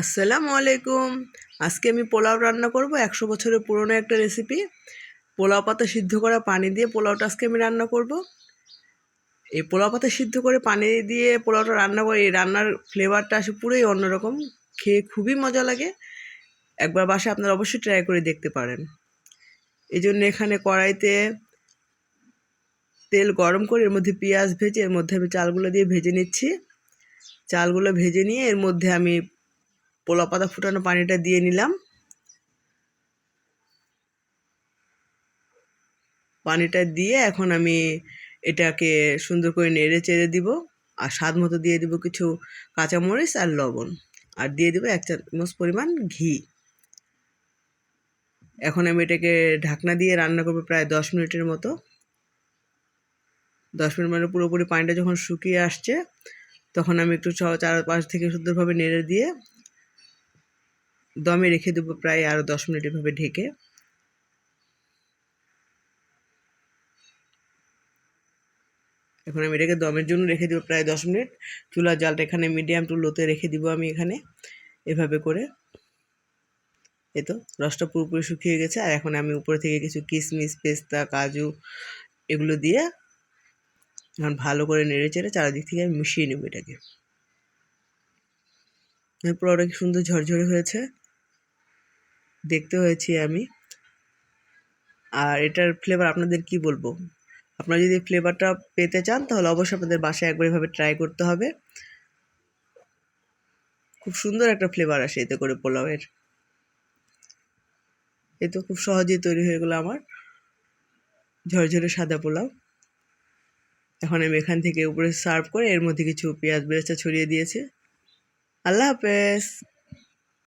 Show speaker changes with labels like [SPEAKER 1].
[SPEAKER 1] আসসালামু আলাইকুম। আজকে আমি পোলাও রান্না করব। 100 বছরের পুরনো একটা রেসিপি। পোলাও পাতা সিদ্ধ করা পানি দিয়ে পোলাওটা আজকে আমি রান্না করব। এই পোলাও পাতা সিদ্ধ করে পানি দিয়ে পোলাওটা রান্না করে এই রান্নার ফ্লেভারটা আসে পুরোই অন্যরকম। খেয়ে খুবই মজা লাগে। একবার বাসায় আপনারা অবশ্যই ট্রাই করে দেখতে পারেন। এই জন্য এখানে কড়াইতে তেল গরম করে এর মধ্যে পেঁয়াজ ভেজে এর মধ্যে আমি চালগুলো দিয়ে ভেজে নিচ্ছি। চালগুলো ভেজে নিয়ে এর মধ্যে আমি পোলাও পাতা ফুটানো পানিটা দিয়ে নিলাম। পানিটা দিয়ে এখন আমি এটাকে সুন্দর করে নেড়ে চেড়ে দিব। আর স্বাদ মতো দিয়ে দিব কিছু কাঁচামরিচ আর লবণ। আর দিয়ে দিব 1 চামচ পরিমাণ ঘি। এখন আমি এটাকে ঢাকনা দিয়ে রান্না করবো প্রায় 10 মিনিটের মতো। 10 মিনিট মানে পুরোপুরি পানিটা যখন শুকিয়ে আসছে তখন আমি একটু চারপাশ থেকে সুন্দরভাবে নেড়ে দিয়ে দমে রেখে দেবো প্রায় আরও 10 মিনিট এভাবে ঢেকে। এখন আমি এটাকে দমের জন্য রেখে দেবো প্রায় 10 মিনিট। চুলার জালটা এখানে মিডিয়াম টু লোতে রেখে দিব আমি এখানে এভাবে করে। এই তো রসটা পুরোপুরি শুকিয়ে গেছে। আর এখন আমি উপরে থেকে কিছু কিশমিশ, পেস্তা, কাজু এগুলো দিয়ে এখন ভালো করে নেড়ে চেড়ে চারিদিক থেকে আমি মিশিয়ে নেব এটাকে। পোলাওটা কি সুন্দর ঝরঝরে হয়েছে, দেখতে হয়েছি আমি। আর এটার ফ্লেভার আপনাদের কি বলবো, আপনারা যদি ফ্লেভারটা পেতে চান তাহলে অবশ্যই আপনাদের বাসায় একবার এভাবে ট্রাই করতে হবে। খুব সুন্দর একটা ফ্লেভার আসে এতে করে পোলাওয়ের। এই তো খুব সহজেই তৈরি হয়ে গেলো আমার ঝরঝরে সাদা পোলাও। এখন আমি এখান থেকে উপরে সার্ভ করে এর মধ্যে কিছু পেঁয়াজ বেরেস্তা ছড়িয়ে দিয়েছি। আল্লাহ হাফেজ।